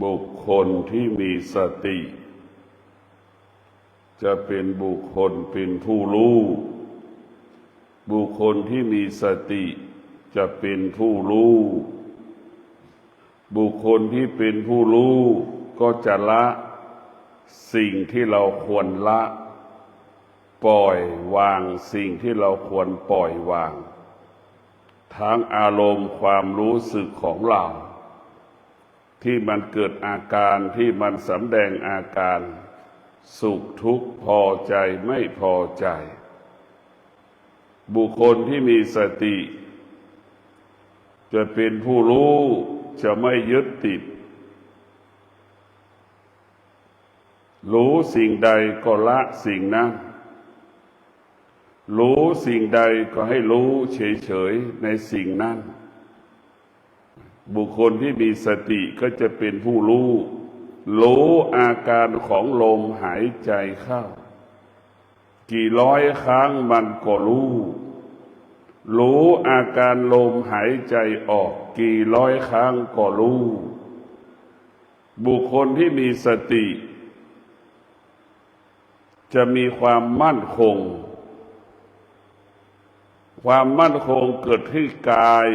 บุคคลที่มีสติจะเป็นบุคคลเป็นผู้รู้บุคคลที่มีสติจะเป็นผู้รู้บุคคลที่เป็นผู้รู้ก็จะละสิ่งที่เราควรละปล่อยวางสิ่งที่เราควรปล่อยวางทั้งอารมณ์ความรู้สึกของเราที่มันเกิดอาการที่มันสำแดงอาการสุขทุกข์พอใจไม่พอใจบุคคลที่มีสติจะเป็นผู้รู้จะไม่ยึดติดรู้สิ่งใดก็ละสิ่งนั้นรู้สิ่งใดก็ให้รู้เฉยๆในสิ่งนั้นบุคคลที่มีสติก็จะเป็นผู้รู้อาการของลมหายใจเข้ากี่ร้อยครั้งมันก็รู้อาการลมหายใจออกกี่ร้อยครั้งก็รู้บุคคลที่มีสติจะมีความมั่นคงความมั่นคงเกิดที่กาย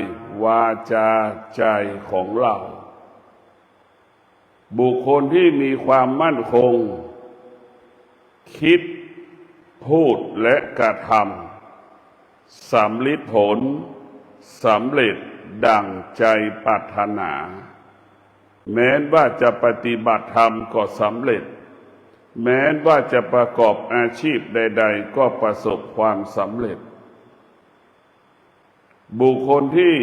วาจาใจของเราบุคคลที่มีความมั่นคงคิดพูดและกระทำสำลิดผลสำเร็จดั่งใจปรารถนาแม้ว่าจะปฏิบัติธรรมก็สำเร็จแม้ว่าจะประกอบอาชีพใดๆก็ประสบความสำเร็จบุคคลที่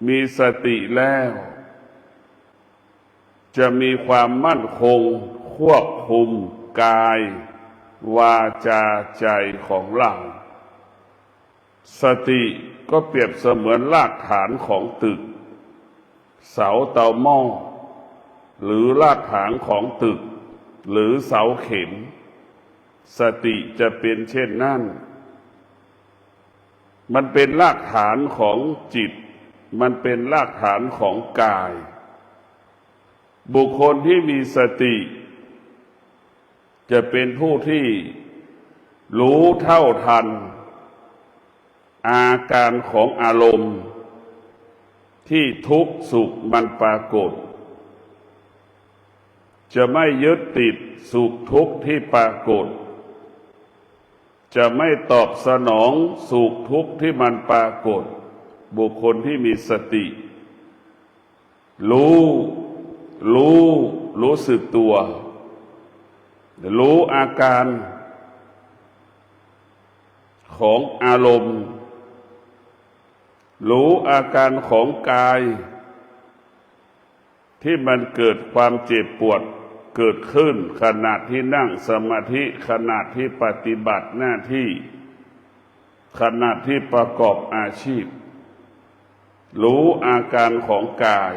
มีสติแล้วจะมีความมั่นคงควบคุมกายวาจาใจของเราสติก็เปรียบเสมือนรากฐานของตึกเสาเตาหม้อหรือรากฐานของตึกหรือเสาเข็มสติจะเป็นเช่นนั้นมันเป็นรากฐานของจิตมันเป็นรากฐานของกายบุคคลที่มีสติจะเป็นผู้ที่รู้เท่าทันอาการของอารมณ์ที่ทุกข์สุขมันปรากฏจะไม่ยึดติดสุขทุกข์ที่ปรากฏจะไม่ตอบสนองสุขทุกข์ที่มันปรากฏบุคคลที่มีสติรู้สึกตัวรู้อาการของอารมณ์รู้อาการของกายที่มันเกิดความเจ็บปวดเกิดขึ้นขณะที่นั่งสมาธิขณะที่ปฏิบัติหน้าที่ขณะที่ประกอบอาชีพรู้อาการของกาย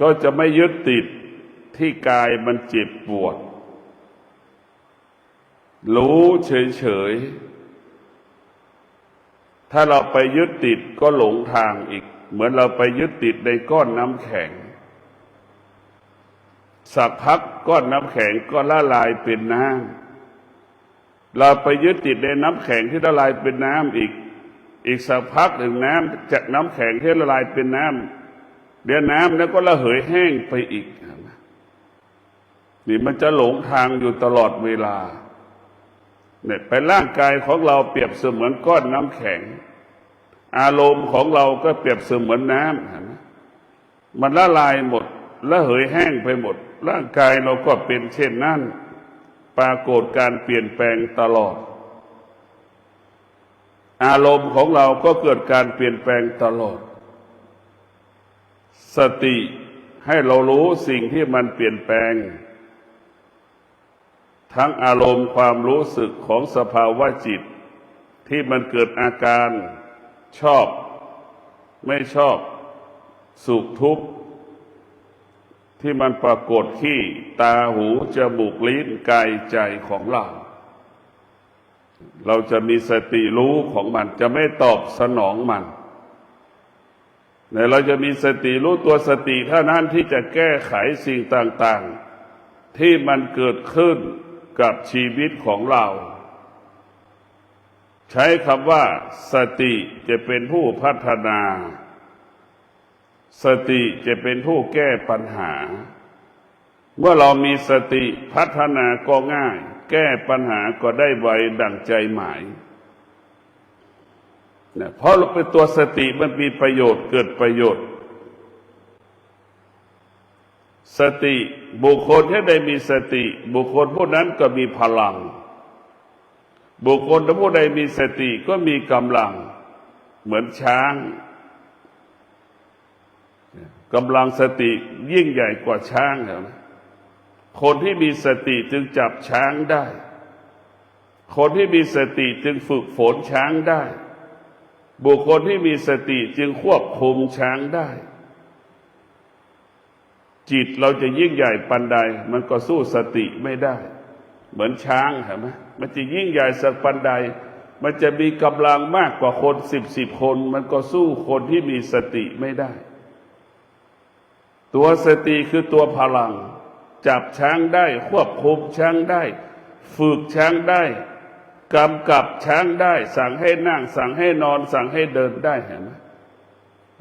ก็จะไม่ยึดติดที่กายมันเจ็บปวดรู้เฉยๆถ้าเราไปยึดติดก็หลงทางอีกเหมือนเราไปยึดติดในก้อนน้ำแข็งสักพักก้อนน้ำแข็งก็ละลายเป็นน้ำเราไปยึดติดในน้ำแข็งที่ละลายเป็นน้ำอีกสักพักหนึ่งน้ำจากน้ำแข็งที่ละลายเป็นน้ำเดี๋ยวน้ำแล้วก็ระเหยแห้งไปอีกนี่มันจะหลงทางอยู่ตลอดเวลาเนี่ยไปร่างกายของเราเปรียบเสมือนก้อนน้ำแข็งอารมณ์ของเราก็เปรียบเสมือนน้ำมันละลายหมดละเหยแห้งไปหมดร่างกายเราก็เป็นเช่นนั้นปรากฏการเปลี่ยนแปลงตลอดอารมณ์ของเราก็เกิดการเปลี่ยนแปลงตลอดสติให้เรารู้สิ่งที่มันเปลี่ยนแปลงทั้งอารมณ์ความรู้สึกของสภาวะจิตที่มันเกิดอาการชอบไม่ชอบสุขทุกข์ที่มันปรากฏที่ตาหูจมูกลิ้นกายใจของเราจะมีสติรู้ของมันจะไม่ตอบสนองมัน แต่เราจะมีสติรู้ตัวสติเท่านั้นที่จะแก้ไขสิ่งต่างๆที่มันเกิดขึ้นกับชีวิตของเราใช้คำว่าสติจะเป็นผู้พัฒนาสติจะเป็นผู้แก้ปัญหาเมื่อเรามีสติพัฒนาก็ง่ายแก้ปัญหาก็ได้ไวดั่งใจหมายเพราะเราเป็นตัวสติมันมีประโยชน์เกิดประโยชน์สติบุคคลที่ได้มีสติบุคคลผู้นั้นก็มีพลังบุคคลผู้ใดมีสติก็มีกำลังเหมือนช้างกำลังสติยิ่งใหญ่กว่าช้างนะคนที่มีสติจึงจับช้างได้คนที่มีสติจึงฝึกฝนช้างได้บุคคลที่มีสติจึงควบคุมช้างได้จิตเราจะยิ่งใหญ่ปานใดมันก็สู้สติไม่ได้เหมือนช้างเห็นไหมมันจะยิ่งใหญ่สักปานใดมันจะมีกำลังมากกว่าคนสิบคนมันก็สู้คนที่มีสติไม่ได้ตัวสติคือตัวพลังจับช้างได้ควบคุมช้างได้ฝึกช้างได้กำกับช้างได้สั่งให้นั่งสั่งให้นอนสั่งให้เดินได้เห็นไหม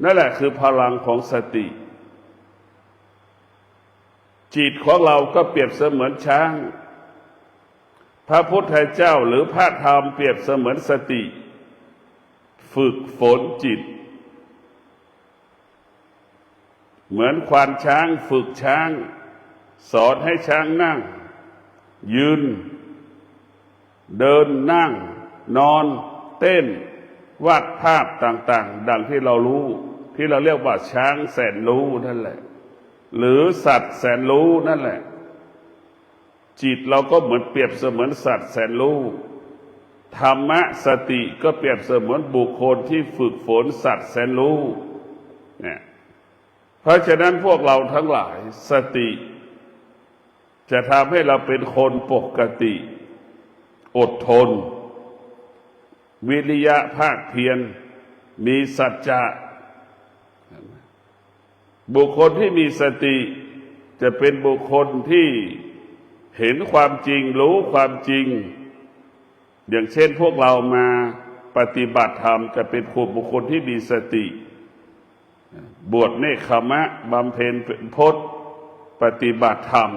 นั่นแหละคือพลังของสติจิตของเราก็เปรียบเสมือนช้างพระพุทธเจ้าหรือพระธรรมเปรียบเสมือนสติฝึกฝนจิตเหมือนควานช้างฝึกช้างสอนให้ช้างนั่งยืนเดินนั่งนอนเต้นวาดภาพต่างๆดังที่เรารู้ที่เราเรียกว่าช้างแสนรู้นั่นแหละหรือสัตว์แสนรู้นั่นแหละจิตเราก็เหมือนเปรียบเสมือนสัตว์แสนรู้ธรรมะสติก็เปรียบเสมือนบุคคลที่ฝึกฝนสัตว์แสนรู้เนี่ยเพราะฉะนั้นพวกเราทั้งหลายสติจะทำให้เราเป็นคนปกติอดทนวิริยะภาคเพียรมีสัจจะบุคคลที่มีสติจะเป็นบุคคลที่เห็นความจริงรู้ความจริงอย่างเช่นพวกเรามาปฏิบัติธรรมจะเป็นบุคคลที่มีสติบวชเนคขมะบำเพ็ญพจน์ปฏิบัติธรรม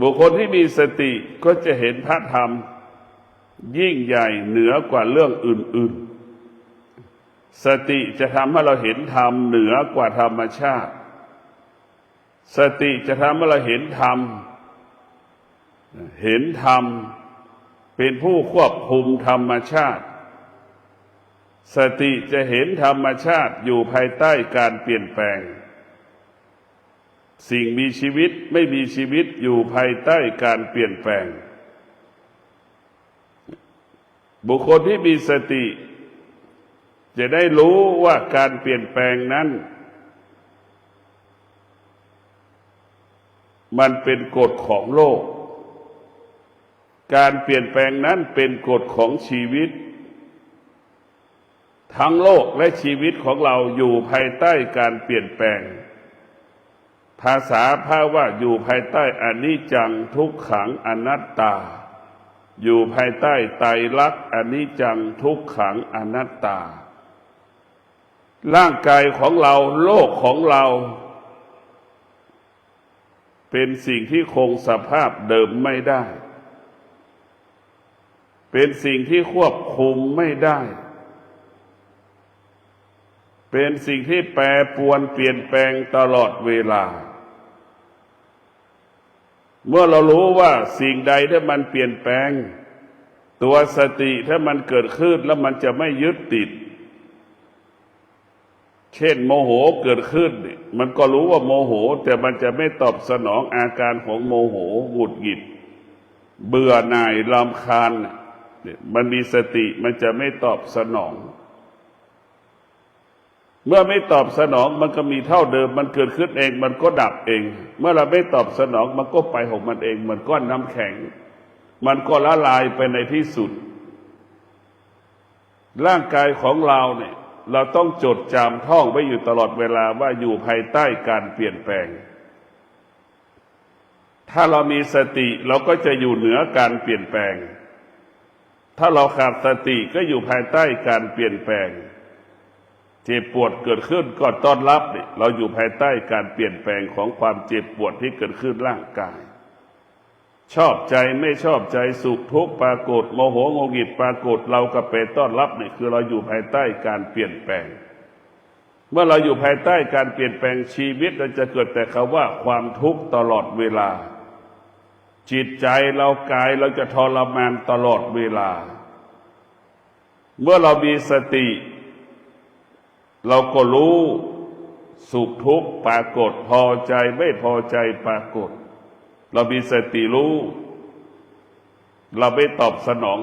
บุคคลที่มีสติก็จะเห็นพระธรรมยิ่งใหญ่เหนือกว่าเรื่องอื่นๆสติจะทำให้เราเห็นธรรมเหนือกว่าธรรมชาติสติจะทำให้เราเห็นธรรมเป็นผู้ควบคุมธรรมชาติสติจะเห็นธรรมชาติอยู่ภายใต้การเปลี่ยนแปลงสิ่งมีชีวิตไม่มีชีวิตอยู่ภายใต้การเปลี่ยนแปลงบุคคลที่มีสติจะได้รู้ว่าการเปลี่ยนแปลงนั้นมันเป็นกฎของโลกการเปลี่ยนแปลงนั้นเป็นกฎของชีวิตทั้งโลกและชีวิตของเราอยู่ภายใต้การเปลี่ยนแปลงภาษาพระว่าอยู่ภายใต้อนิจจังทุกขังอนัตตาอยู่ภายใต้ไตรลักษณ์อนิจจังทุกขังอนัตตาร่างกายของเราโลกของเราเป็นสิ่งที่คงสภาพเดิมไม่ได้เป็นสิ่งที่ควบคุมไม่ได้เป็นสิ่งที่แปรปรวนเปลี่ยนแปลงตลอดเวลาเมื่อเรารู้ว่าสิ่งใดถ้ามันเปลี่ยนแปลงตัวสติถ้ามันเกิดขึ้นแล้วมันจะไม่ยึดติดเช่นโมโหเกิดขึ้นมันก็รู้ว่าโมโหแต่มันจะไม่ตอบสนองอาการของโมโหหงุดหงิดเบื่อหน่ายรำคาญมันมีสติมันจะไม่ตอบสนองเมื่อไม่ตอบสนองมันก็มีเท่าเดิมมันเกิดขึ้นเองมันก็ดับเองเมื่อเราไม่ตอบสนองมันก็ไปของมันเองเหมือนก้อนน้ำแข็งมันก็ละลายไปในที่สุดร่างกายของเราเนี่ย เราต้องจดจำท่องไว้อยู่ตลอดเวลาว่าอยู่ภายใต้การเปลี่ยนแปลงถ้าเรามีสติเราก็จะอยู่เหนือการเปลี่ยนแปลงถ้าเราขาดสติก็อยู่ภายใต้การเปลี่ยนแปลงเจ็บปวดเกิดขึ้นก็ต้อนรับเนี่ยเราอยู่ภายใต้การเปลี่ยนแปลงของความเจ็บปวดที่เกิดขึ้นร่างกายชอบใจไม่ชอบใจสุขทุกข์ปรากฏโมโหงุนงิดปรากฏเราก็ไปต้อนรับนี่คือเราอยู่ภายใต้การเปลี่ยนแปลงเมื่อเราอยู่ภายใต้การเปลี่ยนแปลงชีวิตเราจะเกิดแต่คำว่าความทุกข์ตลอดเวลาจิตใจเรากายเราจะทรมานตลอดเวลาเมื่อเรามีสติเราก็รู้สุขทุกข์ปรากฏพอใจไม่พอใจปรากฏเรามีสติรู้เราไม่ตอบสนอง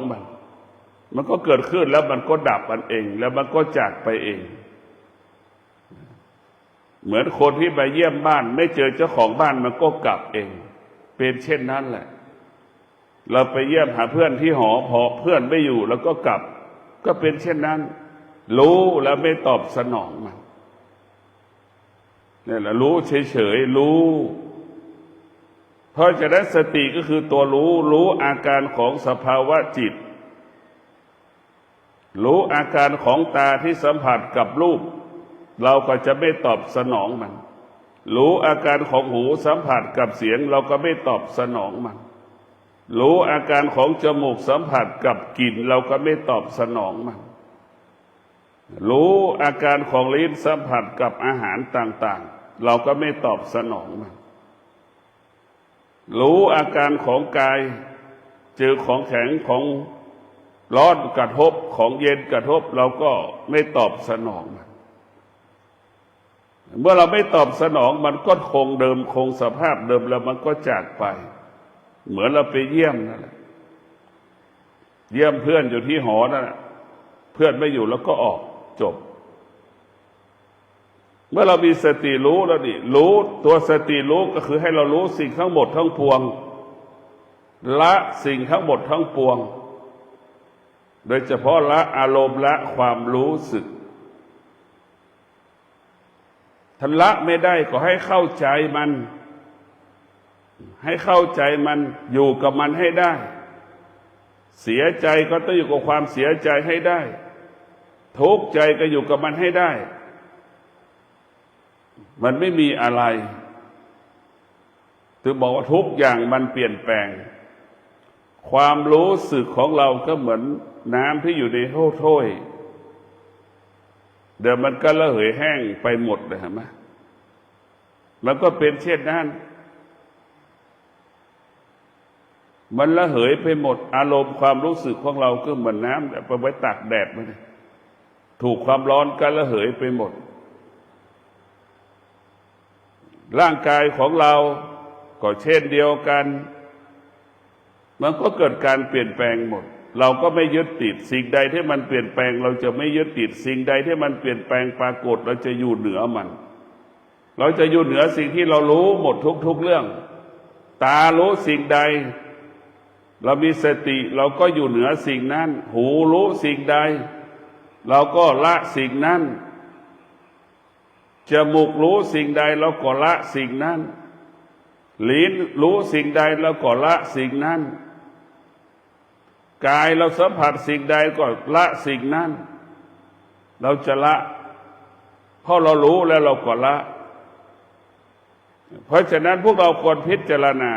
มันก็เกิดขึ้นแล้วมันก็ดับมันเองแล้วมันก็จากไปเองเหมือนคนที่ไปเยี่ยมบ้านไม่เจอเจ้าของบ้านมันก็กลับเองเป็นเช่นนั้นแหละเราไปเยี่ยมหาเพื่อนที่หอพอเพื่อนไม่อยู่แล้วก็กลับก็เป็นเช่นนั้นรู้แล้วไม่ตอบสนองมันนี่แหละรู้เฉยๆรู้เพราะฉะนั้นสติก็คือตัวรู้อาการของสภาวะจิตรู้อาการของตาที่สัมผัสกับรูปเราก็จะไม่ตอบสนองมันรู้อาการของหูสัมผัสกับเสียงเราก็ไม่ตอบสนองมันรู้อาการของจมูกสัมผัสกับกลิ่นเราก็ไม่ตอบสนองมันรู้อาการของลิ้นสัมผัสกับอาหารต่างๆเราก็ไม่ตอบสนองมันรู้อาการของกายเจอของแข็งของร้อนกระทบของเย็นกระทบเราก็ไม่ตอบสนองมันเมื่อเราไม่ตอบสนองมันก็คงเดิมคงสภาพเดิมแล้วมันก็จากไปเหมือนเราไปเยี่ยมนั่นแหละเยี่ยมเพื่อนอยู่ที่หอนั่นแหละเพื่อนไม่อยู่แล้วก็ออกจบเมื่อเรามีสติรู้แล้วนี่รู้ตัวสติรู้ก็คือให้เรารู้สิ่งทั้งหมดทั้งปวงละสิ่งทั้งหมดทั้งปวงโดยเฉพาะละอารมณ์ละความรู้สึกท่านละไม่ได้ก็ให้เข้าใจมันให้เข้าใจมันอยู่กับมันให้ได้เสียใจก็ต้องอยู่กับความเสียใจให้ได้ทุกข์ใจก็อยู่กับมันให้ได้มันไม่มีอะไรถึงบอกว่าทุกอย่างมันเปลี่ยนแปลงความรู้สึกของเราก็เหมือนน้ำที่อยู่ในถ้วยเดี๋ยวมันก็ระเหยแห้งไปหมดเลยเห็นไหมมันก็เป็นเช่นนั้นมันระเหยไปหมดอารมณ์ความรู้สึกของเราก็เหมือนน้ำแบบไปไว้ตากแดดมันถูกความร้อนก็ระเหยไปหมดร่างกายของเราก็เช่นเดียวกันมันก็เกิดการเปลี่ยนแปลงหมดเราก็ไม่ยึดติดสิ่งใดที่มันเปลี่ยนแปลงเราจะไม่ยึดติดสิ่งใดที่มันเปลี่ยนแปลงปรากฏเราจะอยู่เหนือมันเราจะอยู่เหนือสิ่งที่เรารู้หมดทุกเรื่องตารู้สิ่งใดเรามีสติเราก็อยู่เหนือสิ่งนั้นหูรู้สิ่งใดเราก็ละสิ่งนั้นจมูกรู้สิ่งใดเราก็ละสิ่งนั้นลิ้นรู้สิ่งใดเราก็ละสิ่งนั้นกายเราสัมผัสสิ่งใดก็ละสิ่งนั้นเราจะละเพราะเรารู้แล้วเราก็ละเพราะฉะนั้นพวกเราควรพิจารณา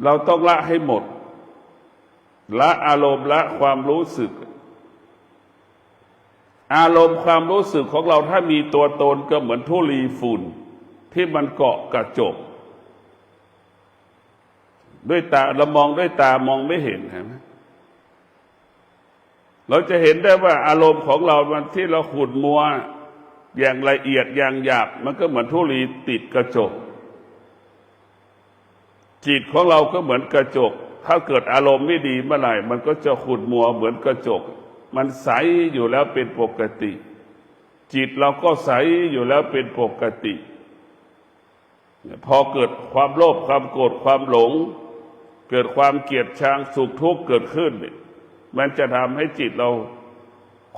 เราต้องละให้หมดละอารมณ์ละความรู้สึกอารมณ์ความรู้สึกของเราถ้ามีตัวตนก็เหมือนธุลีฝุ่นที่มันเกาะกระจกด้วยตาเรามองด้วยตามองไม่เห็นเห็นไหมเราจะเห็นได้ว่าอารมณ์ของเรามันที่เราขุ่นมัวอย่างละเอียดอย่างหยาบมันก็เหมือนธุลีติดกระจกจิตของเราก็เหมือนกระจกถ้าเกิดอารมณ์ไม่ดีเมื่อไหร่มันก็จะขุ่นมัวเหมือนกระจกมันใสอยู่แล้วเป็นปกติจิตเราก็ใสอยู่แล้วเป็นปกติพอเกิดความโลภความโกรธความหลงเกิดความเกลียดชังสุขทุกข์เกิดขึ้น มันจะทำให้จิตเรา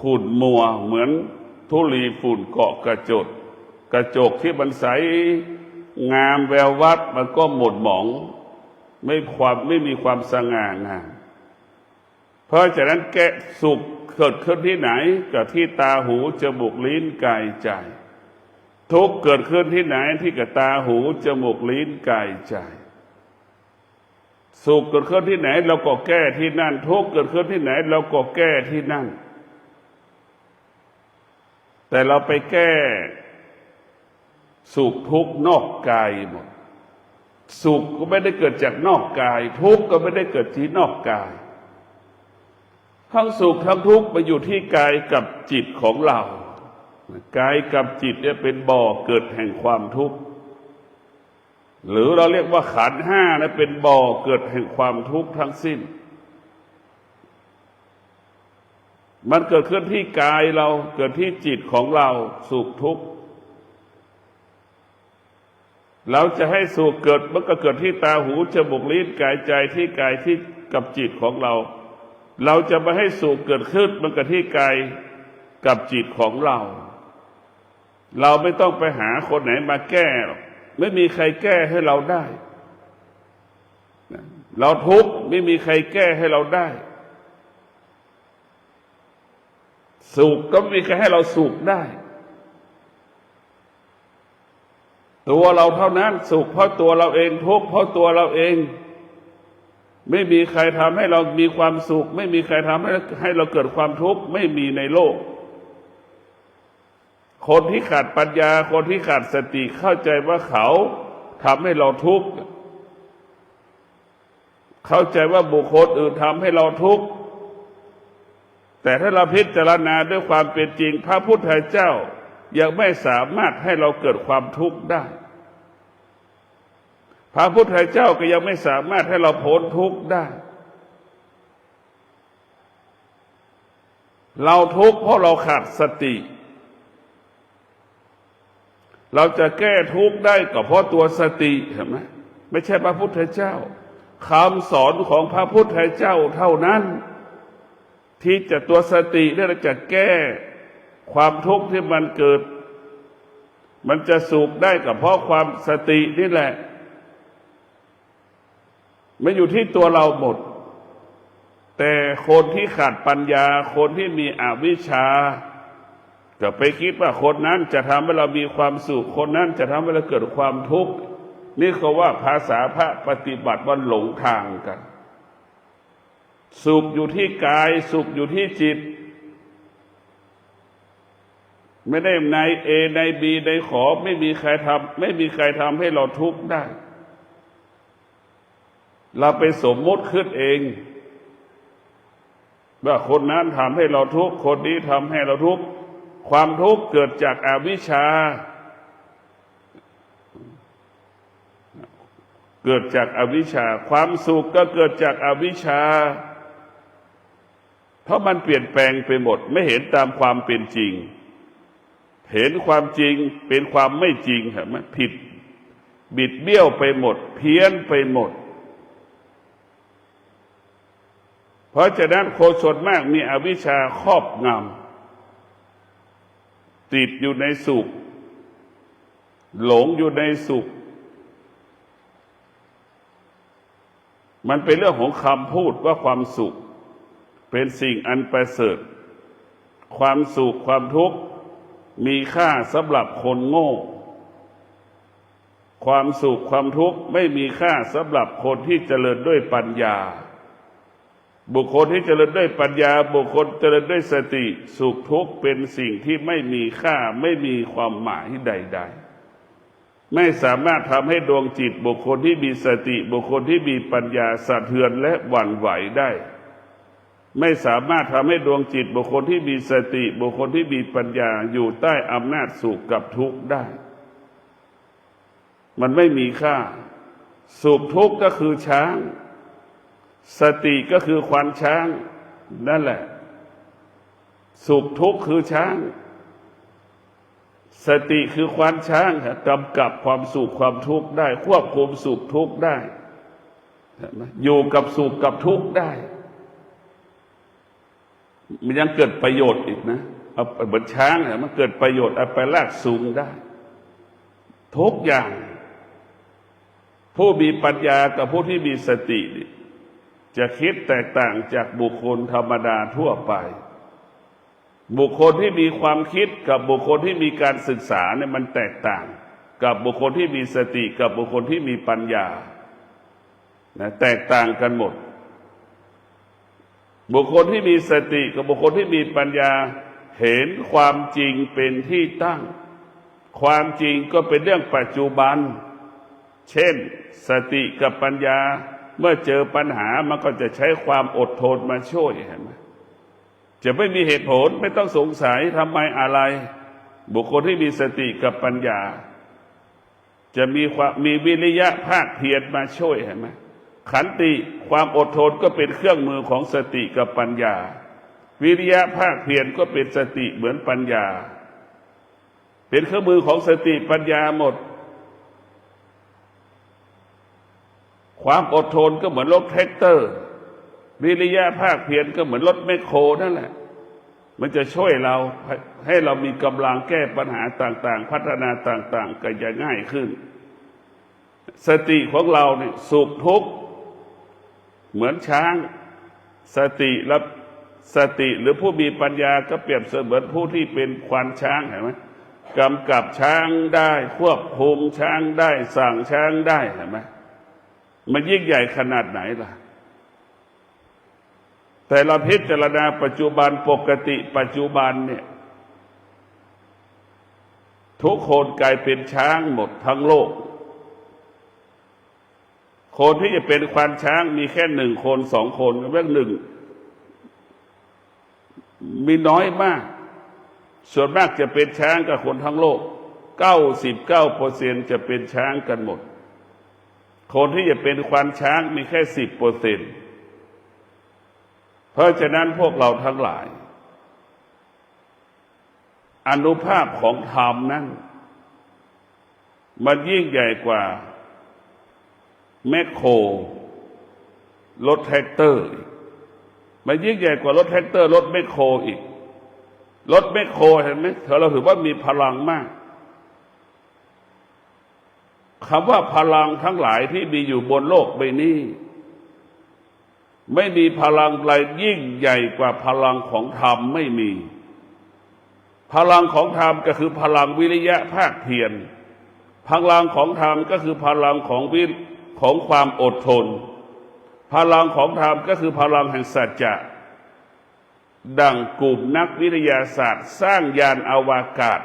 ขุ่นมัวเหมือนธุลีฝุ่นเกาะกระจกที่มันใสงามแวววับมันก็หม่นหมองไม่มีความสง่างามเพราะฉะนั้นแกะสุขเกิดขึ้นที่ไหนกับที่ตาหูจมูกลิ้นกายใจทุกข์เกิดขึ้นที่ไหนที่กับตาหูจมูกลิ้นกายใจสุขเกิดขึ้นที่ไหนเราก็แก้ที่นั่นทุกข์เกิดขึ้นที่ไหนเราก็แก้ที่นั่นแต่เราไปแก้สุขทุกข์นอกกายหมดสุขก็ไม่ได้เกิดจากนอกกายทุกข์ก็ไม่ได้เกิดที่นอกกายทั้งสุขทั้งทุกข์มาอยู่ที่กายกับจิตของเรากายกับจิตเนี่ยเป็นบ่อเกิดแห่งความทุกข์หรือเราเรียกว่าขันธ์ห้านะเป็นบ่อเกิดแห่งความทุกข์ทั้งสิ้นมันเกิดขึ้นที่กายเราเกิดที่จิตของเราสุขทุกข์เราจะให้สุขเกิดมันก็เกิดที่ตาหูจมูกลิ้นกายใจที่กายที่กับจิตของเราเราจะมาให้สุขเกิดขึ้นมันก็ที่กายกับจิตของเราเราไม่ต้องไปหาคนไหนมาแก้หรอกไม่มีใครแก้ให้เราได้เราทุกข์ไม่มีใครแก้ให้เราได้สุขก็ไม่มีใครให้เราสุขได้ตัวเราเท่านั้นสุขเพราะตัวเราเองทุกข์เพราะตัวเราเองไม่มีใครทำให้เรามีความสุขไม่มีใครทำให้เราเกิดความทุกข์ไม่มีในโลกคนที่ขาดปัญญาคนที่ขาดสติเข้าใจว่าเขาทำให้เราทุกข์เข้าใจว่าบุคคลอื่นทำให้เราทุกข์แต่ถ้าเราพิจารณาด้วยความเป็นจริงพระพุทธเจ้ายังไม่สามารถให้เราเกิดความทุกข์ได้พระพุทธเจ้าก็ยังไม่สามารถให้เราพ้นทุกข์ได้เราทุกข์เพราะเราขาดสติเราจะแก้ทุกข์ได้ก็เพราะตัวสติเห็นไหมไม่ใช่พระพุทธเจ้าคำสอนของพระพุทธเจ้าเท่านั้นที่จะตัวสติเนี่ยเราจะแก้ความทุกข์ที่มันเกิดมันจะสุขได้ก็เพราะความสตินี่แหละไม่อยู่ที่ตัวเราหมดแต่คนที่ขาดปัญญาคนที่มีอวิชชาก็ไปคิดว่าคนนั้นจะทำให้เรามีความสุขคนนั้นจะทำให้เราเกิดความทุกข์นี่เขาว่าภาษาพระปฏิบัติว่าหลงทางกันสุขอยู่ที่กายสุขอยู่ที่จิตไม่ได้ในเอในบีในขอไม่มีใครทำให้เราทุกข์ได้เราไปสมมติขึ้นเองว่าคนนั้นทำให้เราทุกข์คนนี้ทำให้เราทุกข์ความทุกข์เกิดจากอวิชชาเกิดจากอวิชชาความสุขก็เกิดจากอวิชชาเพราะมันเปลี่ยนแปลงไปหมดไม่เห็นตามความเป็นจริงเห็นความจริงเป็นความไม่จริงเห็นไหมผิดบิดเบี้ยวไปหมดเพี้ยนไปหมดเพราะฉะนั้นคนส่วนมากมีอวิชชาครอบงำติดอยู่ในสุขหลงอยู่ในสุขมันเป็นเรื่องของคำพูดว่าความสุขเป็นสิ่งอันประเสริฐความสุขความทุกข์มีค่าสำหรับคนโง่ความสุขความทุกข์ไม่มีค่าสำหรับคนที่เจริญด้วยปัญญาบุคคลที่เจริญด้วยปัญญาบุคคลเจริญด้วยสติสุขทุกข์เป็นสิ่งที่ไม่มีค่าไม่มีความหมายใดๆไม่สามารถทำให้ดวงจิตบุคคลที่มีสติบุคคลที่มีปัญญาสะเทือนและหวั่นไหวได้ไม่สามารถทำให้ดวงจิตบุคคลที่มีสติบุคคลที่มีปัญญาอยู่ใต้อำนาจสุขกับทุกข์ได้มันไม่มีค่าสุขทุกข์ก็คือช้างสติก็คือควานช้างนั่นแหละสุขทุกข์คือช้างสติคือควานช้างกำกับความสุขความทุกข์ได้ควบคุมสุขทุกข์ได้อยู่กับสุขกับทุกข์ได้ มันยังเกิดประโยชน์อีกนะเอาเหมือนช้างเนี่ยมันเกิดประโยชน์เอาไปลากสูงได้ทุกอย่างผู้มีปัญญากับผู้ที่มีสติจะคิดแตกต่างจากบุคคลธรรมดาทั่วไปบุคคลที่มีความคิดกับบุคคลที่มีการศึกษาเนี่ยมันแตกต่างกับบุคคลที่มีสติกับบุคคลที่มีปัญญานะแตกต่างกันหมดบุคคลที่มีสติกับบุคคลที่มีปัญญาเห็นความจริงเป็นที่ตั้งความจริงก็เป็นเรื่องปัจจุบันเช่นสติกับปัญญาเมื่อเจอปัญหามันก็จะใช้ความอดทนมาช่วยเห็นไหมจะไม่มีเหตุผลไม่ต้องสงสัยทำไมอะไรบุคคลที่มีสติกับปัญญาจะมีวิริยะภาคเพียรมาช่วยเห็นไหมขันติความอดทนก็เป็นเครื่องมือของสติกับปัญญาวิริยะภาคเพียรก็เป็นสติเหมือนปัญญาเป็นเครื่องมือของสติปัญญาหมดความอดทนก็เหมือนรถแท็กเตอร์วิริยะภาคเพียรก็เหมือนรถแมคโครนั่นแหละมันจะช่วยเราให้เรามีกำลังแก้ปัญหาต่างๆพัฒนาต่างๆก็จะง่ายขึ้นสติของเราเนี่ยสุขทุกข์เหมือนช้างสติหรือผู้มีปัญญาก็เปรียบเสมือนผู้ที่เป็นควานช้างเห็นไหมกำกับช้างได้ควบคุมช้างได้สั่งช้างได้เห็นไหมมันยิ่งใหญ่ขนาดไหนล่ะแต่เราพิจารณาปัจจุบันปกติปัจจุบันเนี่ยทุกคนกลายเป็นช้างหมดทั้งโลกคนที่จะเป็นควานช้างมีแค่1 คน2 คนเรื่องหนึ่งมีน้อยมากส่วนมากจะเป็นช้างกับคนทั้งโลก 99% จะเป็นช้างกันหมดคนที่จะเป็นควานช้างมีแค่ 10%เพราะฉะนั้นพวกเราทั้งหลายอานุภาพของธรรมนั้นมันยิ่งใหญ่กว่าแมคโครรถแท็กเตอร์มันยิ่งใหญ่กว่ารถแท็กเตอร์รถแมคโครอีกรถแมคโครเห็นไหมเราถือว่ามีพลังมากคำว่าพลังทั้งหลายที่มีอยู่บนโลกใบนี้ไม่มีพลังใดยิ่งใหญ่กว่าพลังของธรรมไม่มีพลังของธรรมก็คือพลังวิริยะภาคเพียรพลังของธรรมก็คือพลังของความอดทนพลังของธรรมก็คือพลังแห่งสัจจะดังกลุ่มนักวิทยาศาสตร์สร้างยานอวกาศ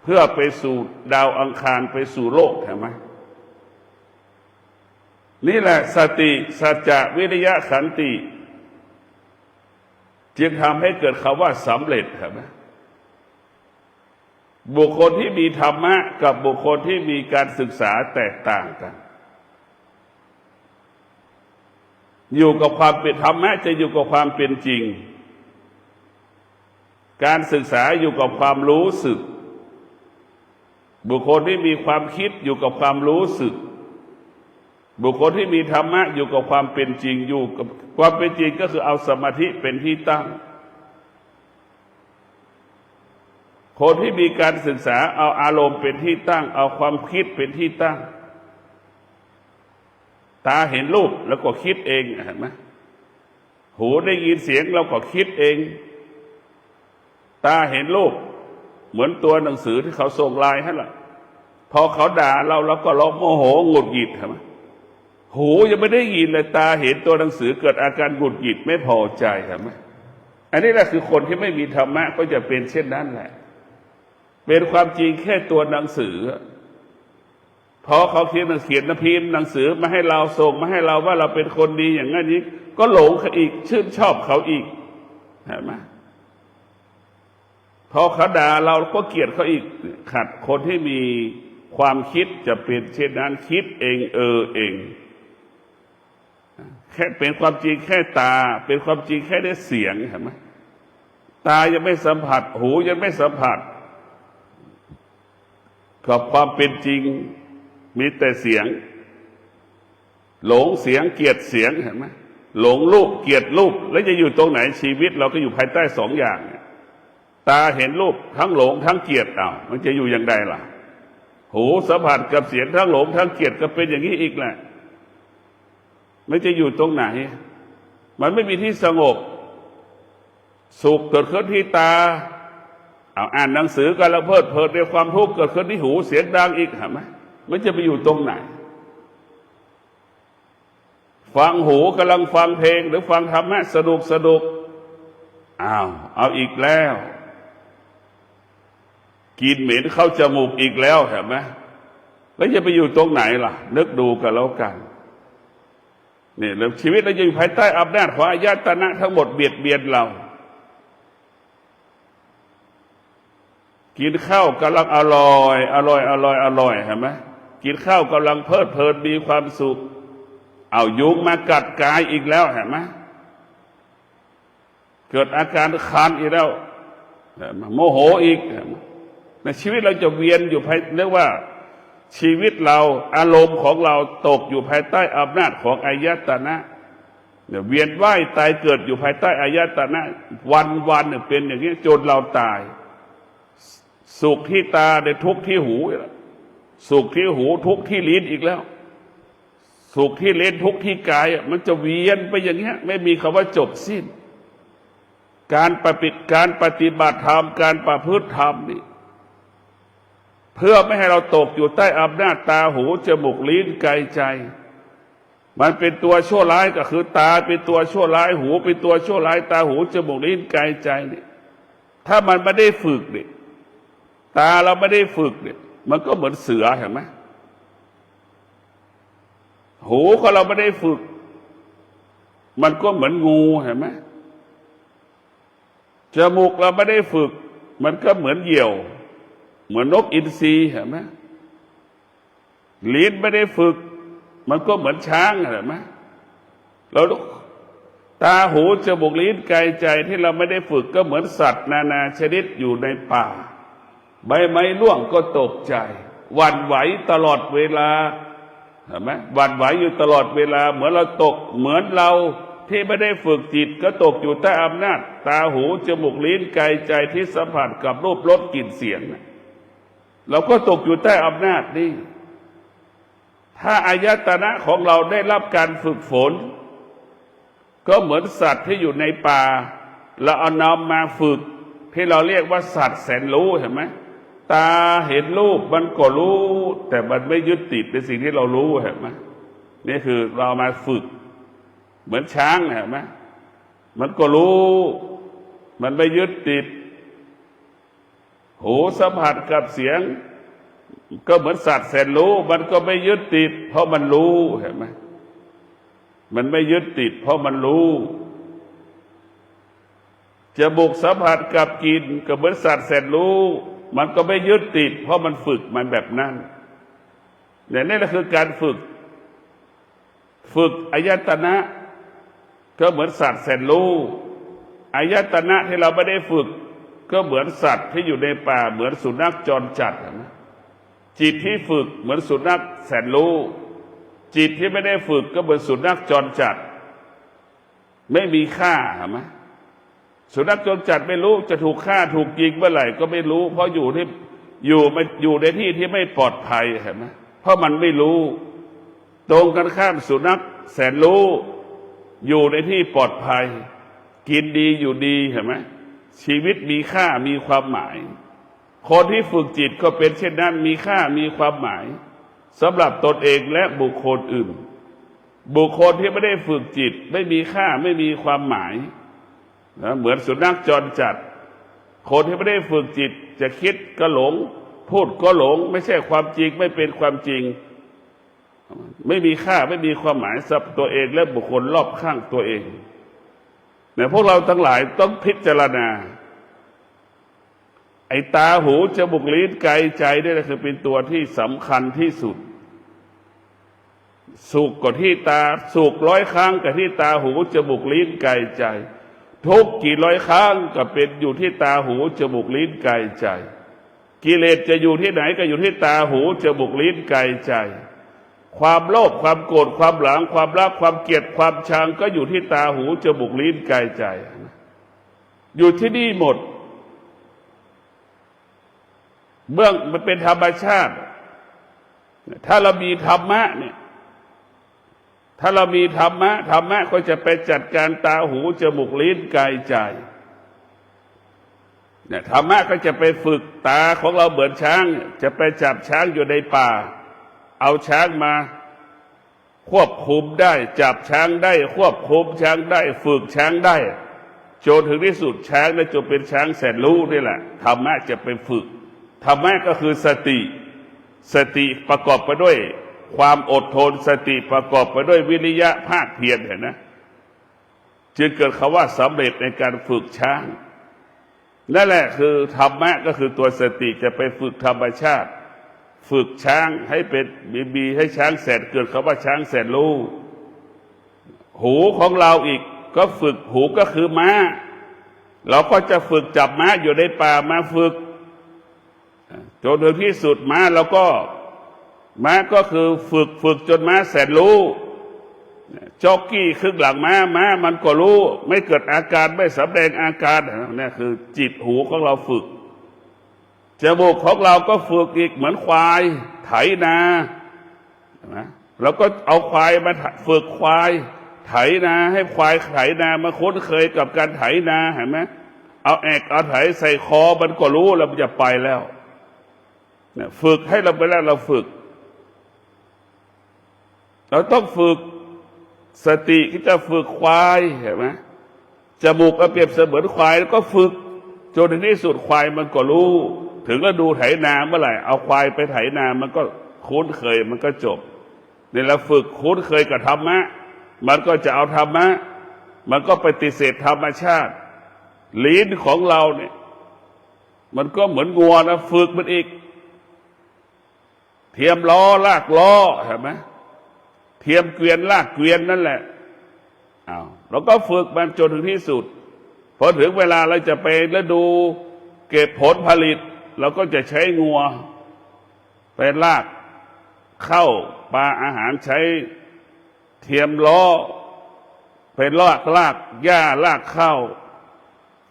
เพื่อไปสู่ดาวอังคารไปสู่โลกเห็นไหมนี่แหละสติสัจจะวิริยะขันติจึงทำให้เกิดคำว่าสำเร็จเห็นไหมบุคคลที่มีธรรมะกับบุคคลที่มีการศึกษาแตกต่างกันอยู่กับความเป็นธรรมะจะอยู่กับความเป็นจริงการศึกษาอยู่กับความรู้สึกบุคคลที่มีความคิดอยู่กับความรู้สึกบุคคลที่มีธรรมะอยู่กับความเป็นจริงอยู่กับความเป็นจริงก็คือเอาสมาธิเป็นที่ตั้งคนที่มีการศึกษาเอาอารมณ์เป็นที่ตั้งเอาความคิดเป็นที่ตั้งตาเห็นรูปแล้วก็คิดเองเห็นไหมหูได้ยินเสียงเราก็คิดเองตาเห็นรูปเหมือนตัวหนังสือที่เขาส่งไลน์ให้ล่ะพอเขาด่าเราก็ร้องโมโหหงุดหงิดเห็นไหมหูยังไม่ได้ยินเลยตาเห็นตัวหนังสือเกิดอาการหงุดหงิดไม่พอใจเห็นไหมอันนี้แหละคือคนที่ไม่มีธรรมะก็จะเป็นเช่นนั้นแหละเป็นความจริงแค่ตัวหนังสือพอเขาเขียนพิมพ์หนังสือมาให้เราส่งมาให้เราว่าเราเป็นคนดีอย่างนั้นนี้ก็หลงเขาอีกชื่นชอบเขาอีกเห็นไหมพอเขาด่าเราก็เกลียดเขาอีกขัดคนที่มีความคิดจะเป็นเช่นนั้นคิดเองเองแค่เป็นความจริงแค่ตาเป็นความจริงแค่ได้เสียงเห็นไหมตายังไม่สัมผัสหูยังไม่สัมผัสกับความเป็นจริงมีแต่เสียงหลงเสียงเกลียดเสียงเห็นไหม หลงรูปเกลียดรูปแล้วจะอยู่ตรงไหนชีวิตเราก็อยู่ภายใต้สองอย่างตาเห็นรูปทั้งหลงทั้งเกลียดมันจะอยู่อย่างใดล่ะหูสัมผัสกับเสียงทั้งหลงทั้งเกลียดก็เป็นอย่างนี้อีกแหละไม่จะอยู่ตรงไหนมันไม่มีที่สงบสุขเกิดขึ้นที่ตาอ่านหนังสือกันแล้วเพลิดเพลินในความทุกข์เกิดขึ้นที่หูเสียงดังอีกเห็นไหมมันจะไปอยู่ตรงไหนฟังหูกำลังฟังเพลงหรือฟังธรรมะสนุกเอาอีกแล้วกินเหม็นเข้าจมูกอีกแล้วเห็นไหมแล้วจะไปอยู่ตรงไหนล่ะนึกดูกันแล้วกันนี่แล้วชีวิตเราอยู่ภายใต้อำนาจของอายตนะทั้งหมดเบียดเบียนเรากินข้าวกำลังอร่อยเห็นไหมกินข้าวกำลังเพลิดเพลินมีความสุขเอายุงมากัดกายอีกแล้วเห็นไหมเกิดอาการคันอีกแล้วโมโหอีกในชีวิตเราจะเวียนอยู่ภายเรียกว่าชีวิตเราอารมณ์ของเราตกอยู่ภายใต้อำนาจของอายตนะเนี่ยเวียนว่ายตายเกิดอยู่ภายใต้อายตนะวันเนี่ยเป็นอย่างนี้จนเราตายสุขที่ตาในทุกข์ที่หูสุขที่หูทุกข์ที่ลิ้นอีกแล้วสุขที่ลิ้นทุกข์ที่กายมันจะเวียนไปอย่างเงี้ยไม่มีคำว่าจบสิ้นการปฏิบัติธรรมการประพฤติธรรมนี่เพื่อไม่ให้เราตกอยู่ใต้อำนาจตาหูจมูกลิ้นกายใจมันเป็นตัวชั่วร้ายก็คือตาเป็นตัวชั่วร้ายหูเป็นตัวชั่วร้ายตาหูจมูกลิ้นกายใจนี่ถ้ามันไม่ได้ฝึกนี่ตาเราไม่ได้ฝึกเนี่ยมันก็เหมือนเสือเห็นไหมหูของเราไม่ได้ฝึกมันก็เหมือนงูเห็นไหมจมูกเราไม่ได้ฝึกมันก็เหมือนเหยี่ยวเหมือนนกอินทรีเห็นไหมลิ้นไม่ได้ฝึกมันก็เหมือนช้างเห็นไหมเราตาหูจมูกลิ้นกายใจที่เราไม่ได้ฝึกก็เหมือนสัตว์นานาชนิดอยู่ในป่าใบไม้ร่วงก็ตกใจหวั่นไหวตลอดเวลาเห็นไหมหวั่นไหวอยู่ตลอดเวลาเหมือนเราตกเหมือนเราที่ไม่ได้ฝึกจิตก็ตกอยู่ใต้อำนาจตาหูจมูกลิ้นกายใจที่สัมผัสกับรูปรสกลิ่นเสียงเราก็ตกอยู่ใต้อำนาจนี้ถ้าอายตนะของเราได้รับการฝึกฝนก็เหมือนสัตว์ที่อยู่ในป่าเราเอานำมาฝึกที่เราเรียกว่าสัตว์แสนรู้เห็นไหมตาเห็นรูปมันก็รู้แต่มันไม่ยึดติดในสิ่งที่เรารู้เห็นไหมนี่คือเรามาฝึกเหมือนช้างเห็นไหมมันก็รู้มันไม่ยึดติดหูสัมผัสกับเสียงก็เหมือนสัตว์แสนรู้มันก็ไม่ยึดติดเพราะมันรู้เห็นไหมมันไม่ยึดติดเพราะมันรู้จมูกสัมผัสกับกลิ่นก็เหมือนสัตว์แสนรู้มันก็ไม่ยึดติดเพราะมันฝึกมันแบบนั้นเนี่ยนี่แหละคือการฝึกอายตนะก็เหมือนสัตว์แสนรู้อายตนะที่เราไม่ได้ฝึกก็เหมือนสัตว์ที่อยู่ในป่าเหมือนสุนัขจรจัดนะจิตที่ฝึกเหมือนสุนัขแสนรู้จิตที่ไม่ได้ฝึกก็เหมือนสุนัขจรจัดไม่มีค่าเห็นไหมสุนัขจรจัดไม่รู้จะถูกฆ่าถูกยิงเมื่อไหร่ก็ไม่รู้เพราะอยู่ในที่ที่ไม่ปลอดภัยเห็นไหมเพราะมันไม่รู้ตรงกันข้ามสุนัขแสนรู้อยู่ในที่ปลอดภัยกินดีอยู่ดีเห็นไหมชีวิตมีค่ามีความหมายคนที่ฝึกจิตก็เป็นเช่นนั้นมีค่ามีความหมายสำหรับตนเองและบุคคลอื่นบุคคลที่ไม่ได้ฝึกจิตไม่มีค่าไม่มีความหมายนะเหมือนสุนัขจรจัดคนที่ไม่ได้ฝึกจิตจะคิดก็หลงพูดก็หลงไม่ใช่ความจริงไม่เป็นความจริงไม่มีค่าไม่มีความหมายสำหรับตัวเองและบุคคลรอบข้างตัวเองเนี่ยพวกเราทั้งหลายต้องพิจารณาไอ้ตาหูจมูกลิ้นกายใจนี่แหละคือเป็นตัวที่สำคัญที่สุดสุขกับที่ตาสุข100 ครั้งกับที่ตาหูจมูกลิ้นกายใจทุกข์กี่ร้อยครั้งก็เป็นอยู่ที่ตาหูจมูกลิ้นกายใจกิเลสจะอยู่ที่ไหนก็อยู่ที่ตาหูจมูกลิ้นกายใจ ความโลภความโกรธความหลงความรักความเกลียดความชังก็อยู่ที่ตาหูจมูกลิ้นกายใจอยู่ที่นี่หมดเบื้องมันเป็นธรรมชาติถ้าเรามีธรรมะเนี่ยถ้าเรามีธรรมะก็จะไปจัดการตาหูจมูกลิ้นกายใจเนี่ยธรรมะก็จะไปฝึกตาของเราเหมือนช้างจะไปจับช้างอยู่ในป่าเอาช้างมาควบคุมได้จับช้างได้ควบคุมช้างได้ฝึกช้างได้จนถึงที่สุดช้างนั้นจะเป็นช้างแสนรู้นี่แหละธรรมะจะไปฝึกธรรมะก็คือสติประกอบไปด้วยความอดทนสติประกอบไปด้วยวิริยะภาคเพียรเห็นนะจึงเกิดคำว่าสำเร็จในการฝึกช้างนั่นแหละคือธรรมะก็คือตัวสติจะไปฝึกธรรมชาติฝึกช้างให้เป็นมีให้ช้างแสนเกิดคำว่าช้างแสนรู้หูของเราอีกก็ฝึกหูก็คือม้าเราก็จะฝึกจับม้าอยู่ในป่ามาฝึกจนถึงที่สุดม้าเราก็ม้าก็คือฝึกจนม้าแสนรู้จ็อกกี้ครึ่งหลังม้ามันก็รู้ไม่เกิดอาการไม่สำแดงอาการนี่คือจิตหูของเราฝึกจมูกของเราก็ฝึกอีกเหมือนควายไถนาเราก็เอาควายมาฝึกควายไถนาให้ควายไถนามาคุ้นเคยกับการไถนาเห็นไหมเอาเอาไถใส่คอมันก็รู้แล้วมันจะไปแล้วเนี่ยฝึกให้เราไปแล้วเราฝึกเราต้องฝึกสติที่จะฝึกควายเห็นไหมจมูกเปรียบเสมือนควายแล้วก็ฝึกจนถึงที่สุดควายมันก็รู้ถึงแล้วดูไถนาเมื่อไหร่เอาควายไปไถนามันก็คุ้นเคยมันก็จบเนี่ยเราฝึกคุ้นเคยกับธรรมะมันก็จะเอาธรรมะมันก็ปฏิเสธธรรมชาติลิ้นของเราเนี่ยมันก็เหมือนงัวนะฝึกมันอีกเทียมล้อลากล้อเห็นไหมเทียมเกวียนลากเกวียนนั่นแหละเราก็ฝึกมันจนถึงที่สุดพอถึงเวลาเราจะไปฤดูเก็บผลผลิตเราก็จะใช้งัวไปลากเข้าปลาอาหารใช้เทียมล้อไปลากหญ้าลากเข้า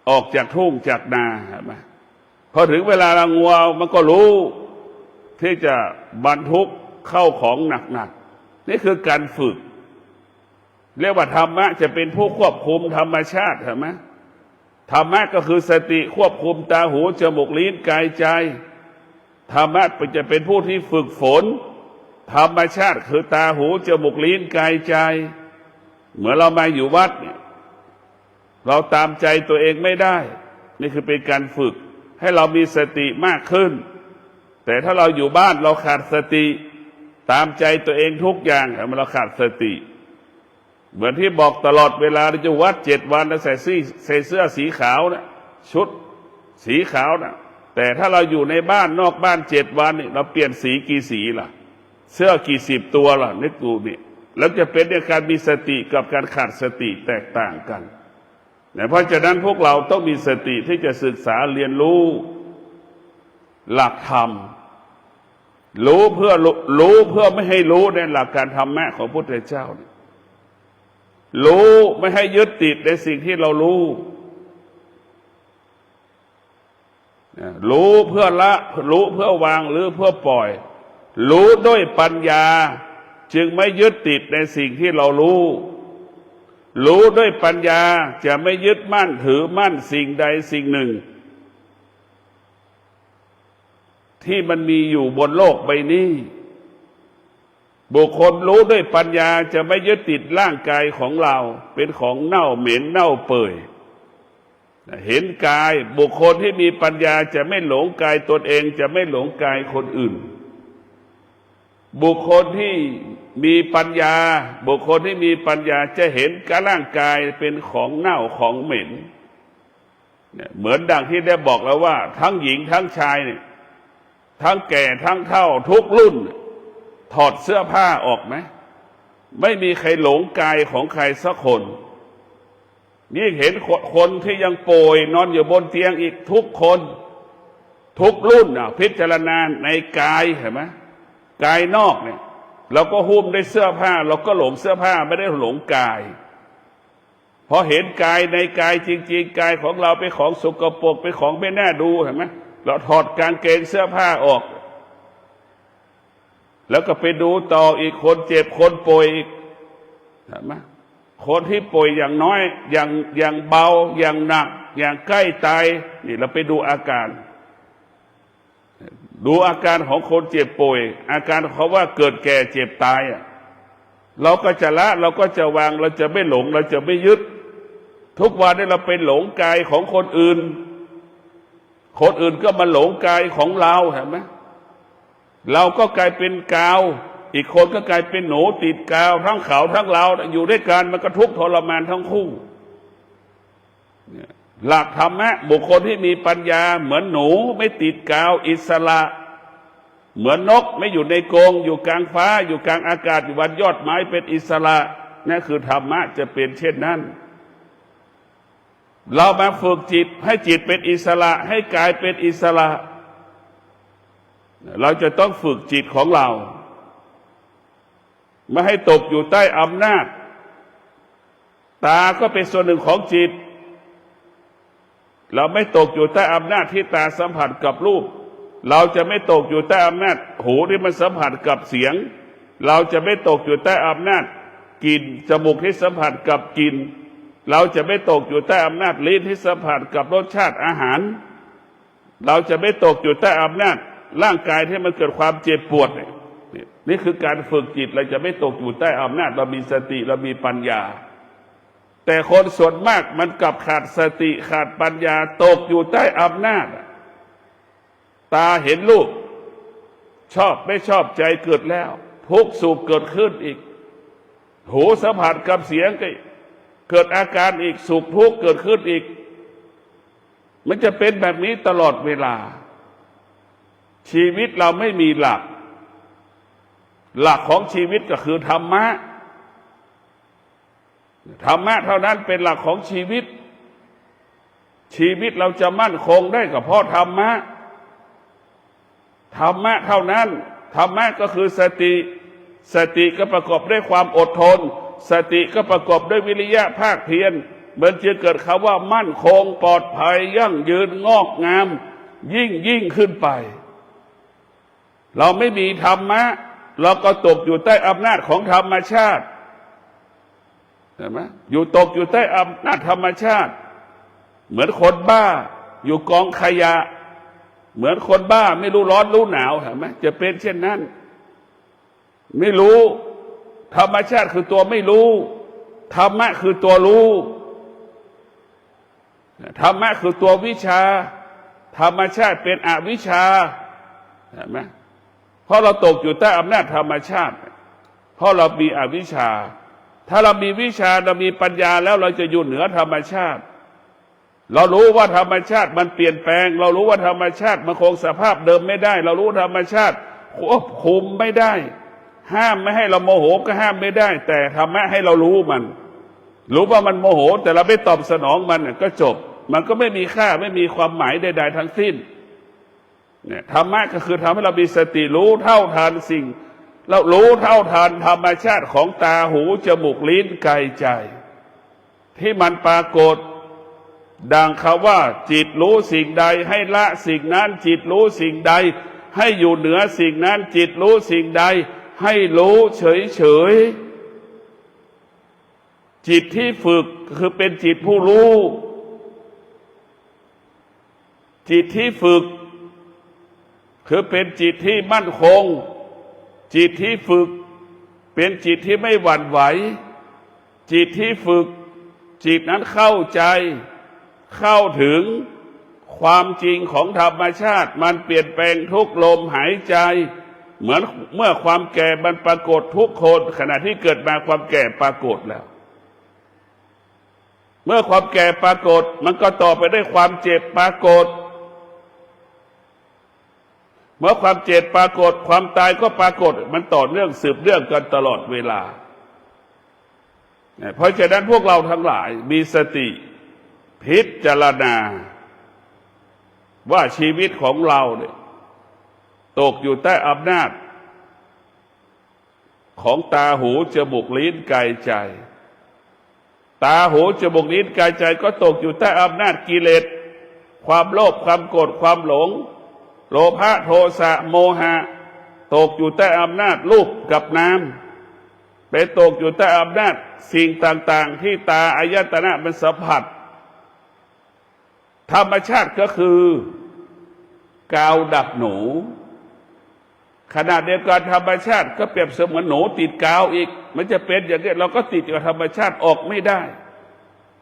ออกจากทุ่งจากนาเห็นไหมพอถึงเวลาเรางัวมันก็รู้ที่จะบรรทุกเข้าของหนักๆนี่คือการฝึกเรียกว่าธรรมะจะเป็นผู้ควบคุมธรรมชาติเห็นไหมธรรมะก็คือสติควบคุมตาหูจมูกลิ้นกายใจธรรมะจะเป็นผู้ที่ฝึกฝนธรรมชาติคือตาหูจมูกลิ้นกายใจเหมือนเรามาอยู่วัดเนี่ยเราตามใจตัวเองไม่ได้นี่คือเป็นการฝึกให้เรามีสติมากขึ้นแต่ถ้าเราอยู่บ้านเราขาดสติตามใจตัวเองทุกอย่างเราขาดสติเหมือนที่บอกตลอดเวลาเราจะวัด7 วันเราใส่เสื้อสีขาวนะชุดสีขาวนะแต่ถ้าเราอยู่ในบ้านนอกบ้าน7 วันนี่เราเปลี่ยนสีกี่สีล่ะเสื้อกี่10 ตัวล่ะนึกดูนี่แล้วจะเป็นในการมีสติกับการขาดสติแตกต่างกันเพราะฉะนั้นพวกเราต้องมีสติที่จะศึกษาเรียนรู้หลักธรรมรู้เพื่อไม่ให้รู้ในหลักการธรรมะของพระพุทธเจ้ารู้ไม่ให้ยึดติดในสิ่งที่เรารู้เพื่อละรู้เพื่อวางหรือเพื่อปล่อยรู้ด้วยปัญญาจึงไม่ยึดติดในสิ่งที่เรารู้ด้วยปัญญาจะไม่ยึดมั่นถือมั่นสิ่งใดสิ่งหนึ่งที่มันมีอยู่บนโลกใบนี้บุคคลรู้ด้วยปัญญาจะไม่ยึดติดร่างกายของเราเป็นของเน่าเหม็นเน่าเปื่อยเห็นกายบุคคลที่มีปัญญาจะไม่หลงกายตนเองจะไม่หลงกายคนอื่นบุคคลที่มีปัญญาจะเห็นกายร่างกายเป็นของเน่าของเหม็นเหมือนดังที่ได้บอกแล้วว่าทั้งหญิงทั้งชายเนี่ยทั้งแก่ทั้งเฒ่าทุกรุ่นถอดเสื้อผ้าออกไหมไม่มีใครหลงกายของใครสักคนนี่เห็นคนที่ยังป่วยนอนอยู่บนเตียงอีกทุกคนทุกรุ่นพิจารณาในกายเห็นไหมกายนอกเนี่ย เราก็หุ้มด้วยเสื้อผ้าเราก็หลงเสื้อผ้าไม่ได้หลงกายพอเห็นกายในกายจริงๆกายของเราเป็นของสกปรกเป็นของไม่น่าดูเห็นไหมเราถอดกางเกงเสื้อผ้าออกแล้วก็ไปดูต่ออีกคนเจ็บคนป่วยอีกเห็นไหมคนที่ป่วยอย่างน้อยอย่างเบาอย่างหนักอย่างใกล้ตายนี่เราไปดูอาการของคนเจ็บป่วยอาการเขาว่าเกิดแก่เจ็บตายเราก็จะละเราก็จะวางเราจะไม่หลงเราจะไม่ยึดทุกวันนี้เราเป็นหลงกายของคนอื่นก็มาหลงกายของเราเห็นไหมเราก็กลายเป็นกาวอีกคนก็กลายเป็นหนูติดกาวทั้งเขาทั้งเราอยู่ด้วยกันมันก็ทุกข์ทรมานทั้งคู่หลักธรรมะบุคคลที่มีปัญญาเหมือนหนูไม่ติดกาวอิสระเหมือนนกไม่อยู่ในกรงอยู่กลางฟ้าอยู่กลางอากาศอยู่บนยอดไม้เป็นอิสระนั่นคือธรรมะจะเป็นเช่นนั้นเรามาฝึกจิตให้จิตเป็นอิสระให้กายเป็นอิสระเราจะต้องฝึกจิตของเราไม่ให้ตกอยู่ใต้อำนาจตาก็เป็นส่วนหนึ่งของจิตเราไม่ตกอยู่ใต้อำนาจที่ตาสัมผัสกับรูปเราจะไม่ตกอยู่ใต้อำนาจหูที่มันสัมผัสกับเสียงเราจะไม่ตกอยู่ใต้อำนาจกลิ่นจมูกที่สัมผัสกับกลิ่นเราจะไม่ตกอยู่ใต้อำนาจลิ้นที่สัมผัสกับรสชาติอาหารเราจะไม่ตกอยู่ใต้อำนาจร่างกายที่มันเกิดความเจ็บปวดนี่คือการฝึกจิตเราจะไม่ตกอยู่ใต้อำนาจเรามีสติเรามีปัญญาแต่คนส่วนมากมันกลับขาดสติขาดปัญญาตกอยู่ใต้อำนาจตาเห็นรูปชอบไม่ชอบใจเกิดแล้วทุกข์สุขเกิดขึ้นอีกหูสัมผัสกับเสียงก็เกิดอาการอีกสุขทุกข์เกิดขึ้นอีกมันจะเป็นแบบนี้ตลอดเวลาชีวิตเราไม่มีหลักของชีวิตก็คือธรรมะเท่านั้นเป็นหลักของชีวิตเราจะมั่นคงได้ก็เพราะธรรมะเท่านั้นธรรมะก็คือสติก็ประกอบด้วยความอดทนสติก็ประกอบด้วยวิริยะภาคเพียรมันจะเกิดคำว่ามั่นคงปลอดภัยยั่งยืนงอกงามยิ่งขึ้นไปเราไม่มีธรรมะเราก็ตกอยู่ใต้อำนาจของธรรมชาติเห็นไหมตกอยู่ใต้อำนาจธรรมชาติเหมือนคนบ้าอยู่กองขยะเหมือนคนบ้าไม่รู้ร้อนรู้หนาวเห็นไหมจะเป็นเช่นนั้นไม่รู้ธรรมชาติคือตัวไม่รู้ธรรมะคือตัวรู้ธรรมะคือตัววิชาธรรมชาติเป็นอวิชชาเห็นไหมเพราะเราตกอยู่ใต้อำนาจธรรมชาติเพราะเรามีอวิชชาถ้าเรามีวิชาเรามีปัญญาแล้วเราจะอยู่เหนือธรรมชาติเรารู้ว่าธรรมชาติมันเปลี่ยนแปลงเรารู้ว่าธรรมชาติมันคงสภาพเดิมไม่ได้เรารู้ธรรมชาติควบคุมไม่ได้ห้ามไม่ให้เราโมโหก็ห้ามไม่ได้แต่ธรรมะให้เรารู้ว่ามันโมโหแต่เราไม่ตอบสนองมันก็จบมันก็ไม่มีค่าไม่มีความหมายใดๆทั้งสิ้นเนี่ยธรรมะก็คือทำให้เรามีสติรู้เท่าทันสิ่งเรารู้เท่าทันธรรมชาติของตาหูจมูกลิ้นกายใจที่มันปรากฏดังคำว่าจิตรู้สิ่งใดให้ละสิ่งนั้นจิตรู้สิ่งใดให้อยู่เหนือสิ่งนั้นจิตรู้สิ่งใดให้รู้เฉยจิตที่ฝึกคือเป็นจิตผู้รู้จิตที่ฝึกคือเป็นจิตที่มั่นคงจิตที่ฝึกเป็นจิตที่ไม่หวั่นไหวจิตที่ฝึกจิตนั้นเข้าใจเข้าถึงความจริงของธรรมชาติมันเปลี่ยนแปลงทุกลมหายใจเหมือนเมื่อความแก่มันปรากฏทุกคนขณะที่เกิดมาความแก่ปรากฏแล้วเมื่อความแก่ปรากฏมันก็ต่อไปด้วยความเจ็บปรากฏเมื่อความเจ็บปรากฏความตายก็ปรากฏมันต่อเนื่องสืบเนื่องกันตลอดเวลาเพราะฉะนั้นพวกเราทั้งหลายมีสติพิจารณาว่าชีวิตของเราเนี่ยตกอยู่ใต้อำนาจ ของตาหูจมูกลิ้นกายใจตาหูจมูกลิ้นกายใจก็ตกอยู่ใต้อำนาจกิเลสความโลภความโกรธความหลงโลภะโทสะโมหะตกอยู่ใต้อำนาจรูปกับนามไปตกอยู่ใต้อำนาจสิ่งต่างๆที่ตาอายตนะมันสัมผัสธรรมชาติก็คือกาวดักหนูขณะเดียวกันธรรมชาติก็เปรียบเสมือนหนูติดกาวอีกมันจะเป็นอย่างนี้เราก็ติดกับธรรมชาติออกไม่ได้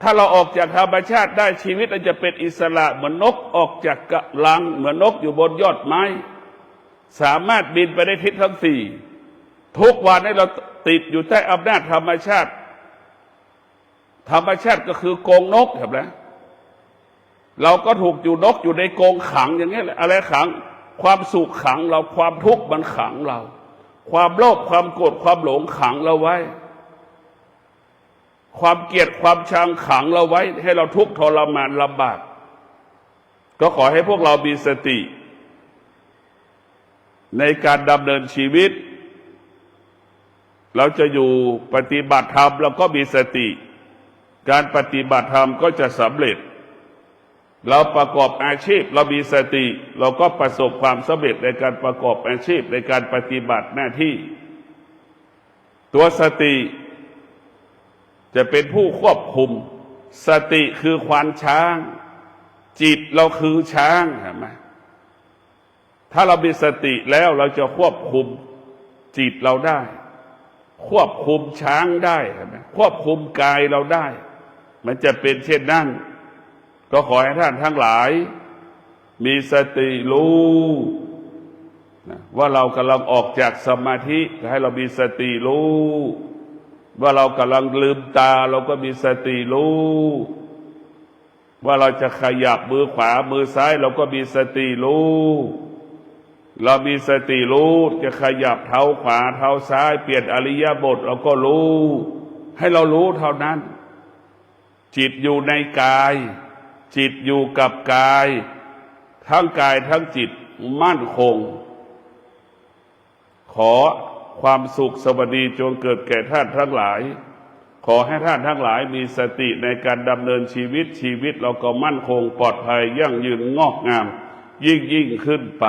ถ้าเราออกจากธรรมชาติได้ชีวิตเราจะเป็นอิสระเหมือนนกออกจากกะลังเหมือนนกอยู่บนยอดไม้สามารถบินไปได้ทิศทั้งสี่ทุกวันนี้เราติดอยู่ใต้อำนาจธรรมชาติธรรมชาติก็คือกรงนกครับนะเราก็ถูกอยู่นกอยู่ในกรงขังอย่างนี้แหละอะไรขังความสุขขังเราความทุกข์มันขังเราความโลภความโกรธความหลงขังเราไว้ความเกลียดความชังขังเราไว้ให้เราทุกข์ทรมานลำบากก็ขอให้พวกเรามีสติในการดำเนินชีวิตเราจะอยู่ปฏิบัติธรรมเราก็มีสติการปฏิบัติธรรมก็จะสำเร็จเราประกอบอาชีพเรามีสติเราก็ประสบความสำเร็จในการประกอบอาชีพในการปฏิบัติหน้าที่ตัวสติจะเป็นผู้ควบคุมสติคือควานช้างจิตเราคือช้างเห็นไหมถ้าเรามีสติแล้วเราจะควบคุมจิตเราได้ควบคุมช้างได้เห็นไหมควบคุมกายเราได้มันจะเป็นเช่นนั้นก็ขอให้ท่านทั้งหลายมีสติรู้ว่าเรากำลังออกจากสมาธิให้เรามีสติรู้ว่าเรากำลังลืมตาเราก็มีสติรู้ว่าเราจะขยับมือขวามือซ้ายเราก็มีสติรู้เรามีสติรู้จะขยับเท้าขวาเท้าซ้ายเปลี่ยนอริยบทเราก็รู้ให้เรารู้เท่านั้นจิตอยู่ในกายจิตอยู่กับกายทั้งกายทั้งจิตมั่นคงขอความสุขสวัสดีจงเกิดแก่ท่านทั้งหลายขอให้ท่านทั้งหลายมีสติในการดำเนินชีวิตเราก็มั่นคงปลอดภัยยั่งยืนงอกงามยิ่งขึ้นไป